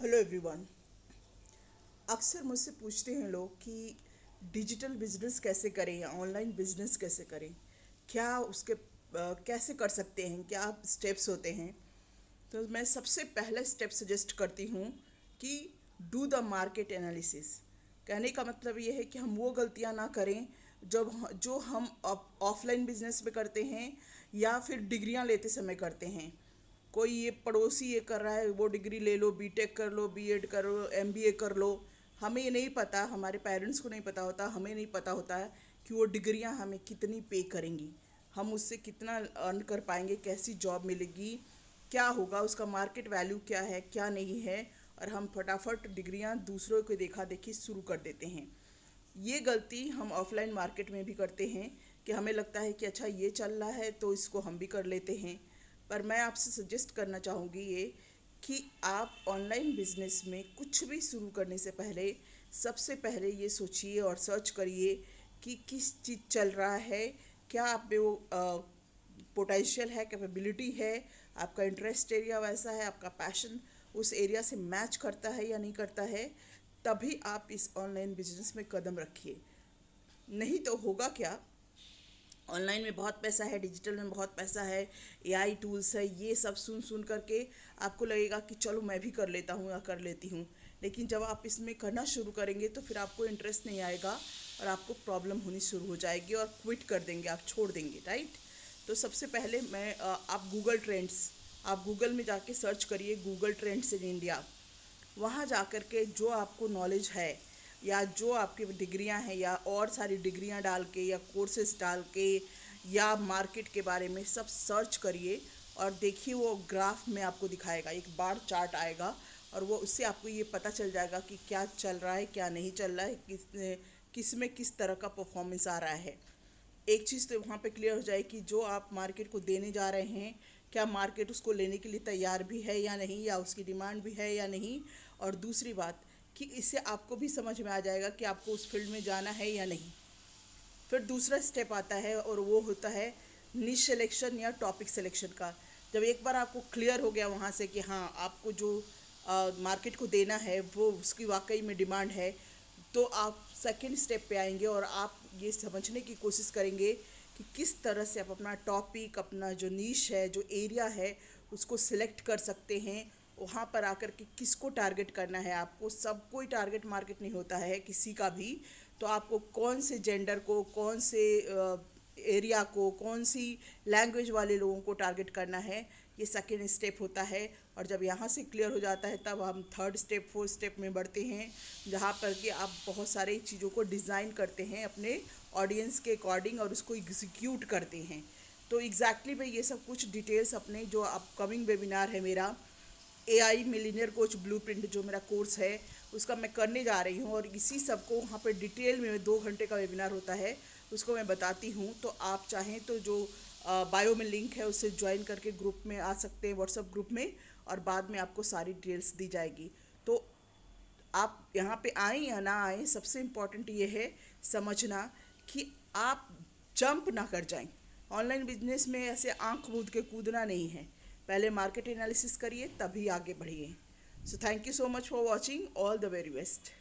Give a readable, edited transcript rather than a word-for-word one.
Hello everyone. अक्सर मुझसे पूछते हैं लोग कि डिजिटल बिजनेस कैसे करें या ऑनलाइन बिजनेस कैसे करें, क्या उसके कैसे कर सकते हैं, क्या स्टेप्स होते हैं। तो मैं सबसे पहला स्टेप सजेस्ट करती हूँ कि डू द मार्केट एनालिसिस। कहने का मतलब ये है कि हम वो गलतियाँ ना करें जो हम ऑफलाइन बिजनेस में करते हैं या फिर डिग्रियाँ लेते समय करते हैं। कोई ये पड़ोसी ये कर रहा है, वो डिग्री ले लो, बीटेक कर लो, बीएड करो, एमबीए कर लो। हमें ये नहीं पता, हमारे पेरेंट्स को नहीं पता होता, हमें नहीं पता होता है कि वो डिग्रियां हमें कितनी पे करेंगी, हम उससे कितना अर्न कर पाएंगे, कैसी जॉब मिलेगी, क्या होगा, उसका मार्केट वैल्यू क्या है क्या नहीं है। और हम फटाफट डिग्रियां दूसरों को देखा देखी शुरू कर देते हैं। ये गलती हम ऑफलाइन मार्केट में भी करते हैं कि हमें लगता है कि अच्छा ये चल रहा है तो इसको हम भी कर लेते हैं। पर मैं आपसे सजेस्ट करना चाहूँगी ये कि आप ऑनलाइन बिजनेस में कुछ भी शुरू करने से पहले सबसे पहले ये सोचिए और सर्च करिए कि किस चीज़ चल रहा है, क्या आप में वो पोटेंशियल है, कैपेबिलिटी है, आपका इंटरेस्ट एरिया वैसा है, आपका पैशन उस एरिया से मैच करता है या नहीं करता है। तभी आप इस ऑनलाइन बिजनेस में कदम रखिए। नहीं तो होगा क्या, ऑनलाइन में बहुत पैसा है, डिजिटल में बहुत पैसा है, एआई टूल्स है, ये सब सुन सुन करके आपको लगेगा कि चलो मैं भी कर लेता हूँ या कर लेती हूँ। लेकिन जब आप इसमें करना शुरू करेंगे तो फिर आपको इंटरेस्ट नहीं आएगा और आपको प्रॉब्लम होनी शुरू हो जाएगी और क्विट कर देंगे, आप छोड़ देंगे, राइट। तो सबसे पहले आप गूगल में जाके सर्च करिए, गूगल ट्रेंड्स इन इंडिया। वहाँ जा कर के जो आपको नॉलेज है या जो आपकी डिग्रियां हैं या और सारी डिग्रियां डाल के या कोर्सेज डाल के या मार्केट के बारे में सब सर्च करिए और देखिए, वो ग्राफ में आपको दिखाएगा, एक बार चार्ट आएगा और वो उससे आपको ये पता चल जाएगा कि क्या चल रहा है क्या नहीं चल रहा है, किस में किस तरह का परफॉर्मेंस आ रहा है। एक चीज़ तो वहाँ पे क्लियर हो जाए कि जो आप मार्केट को देने जा रहे हैं, क्या मार्केट उसको लेने के लिए तैयार भी है या नहीं, या उसकी डिमांड भी है या नहीं। और दूसरी बात कि इससे आपको भी समझ में आ जाएगा कि आपको उस फील्ड में जाना है या नहीं। फिर दूसरा स्टेप आता है और वो होता है निश सिलेक्शन या टॉपिक सिलेक्शन का। जब एक बार आपको क्लियर हो गया वहाँ से कि हाँ आपको जो मार्केट को देना है वो उसकी वाकई में डिमांड है, तो आप सेकंड स्टेप पे आएंगे और आप ये समझने की कोशिश करेंगे कि किस तरह से आप अपना टॉपिक, अपना जो नीश है, जो एरिया है, उसको सिलेक्ट कर सकते हैं। वहाँ पर आकर के किसको टारगेट करना है, आपको सब कोई टारगेट मार्केट नहीं होता है किसी का भी। तो आपको कौन से जेंडर को, कौन से एरिया को, कौन सी लैंग्वेज वाले लोगों को टारगेट करना है, ये सेकेंड स्टेप होता है। और जब यहाँ से क्लियर हो जाता है तब हम थर्ड स्टेप, फोर्थ स्टेप में बढ़ते हैं, जहाँ पर कि आप बहुत सारी चीज़ों को डिज़ाइन करते हैं अपने ऑडियंस के अकॉर्डिंग और उसको एग्जीक्यूट करते हैं। तो एग्जैक्टली मैं ये सब कुछ डिटेल्स अपने जो अपकमिंग वेबिनार है मेरा एआई मिलीनियर कोच ब्लूप्रिंट, जो मेरा कोर्स है उसका मैं करने जा रही हूँ और इसी सब को वहाँ पे डिटेल में 2 घंटे का वेबिनार होता है, उसको मैं बताती हूँ। तो आप चाहें तो जो बायो में लिंक है उससे ज्वाइन करके ग्रुप में आ सकते हैं, व्हाट्सएप ग्रुप में, और बाद में आपको सारी डिटेल्स दी जाएगी। तो आप यहाँ पे आएँ या ना आएँ, सबसे इम्पॉर्टेंट ये है समझना कि आप जंप ना कर जाएं। ऑनलाइन बिजनेस में ऐसे आंख मूंद के कूदना नहीं है, पहले मार्केट एनालिसिस करिए तभी आगे बढ़िए। So thank you so much for watching, all the very best.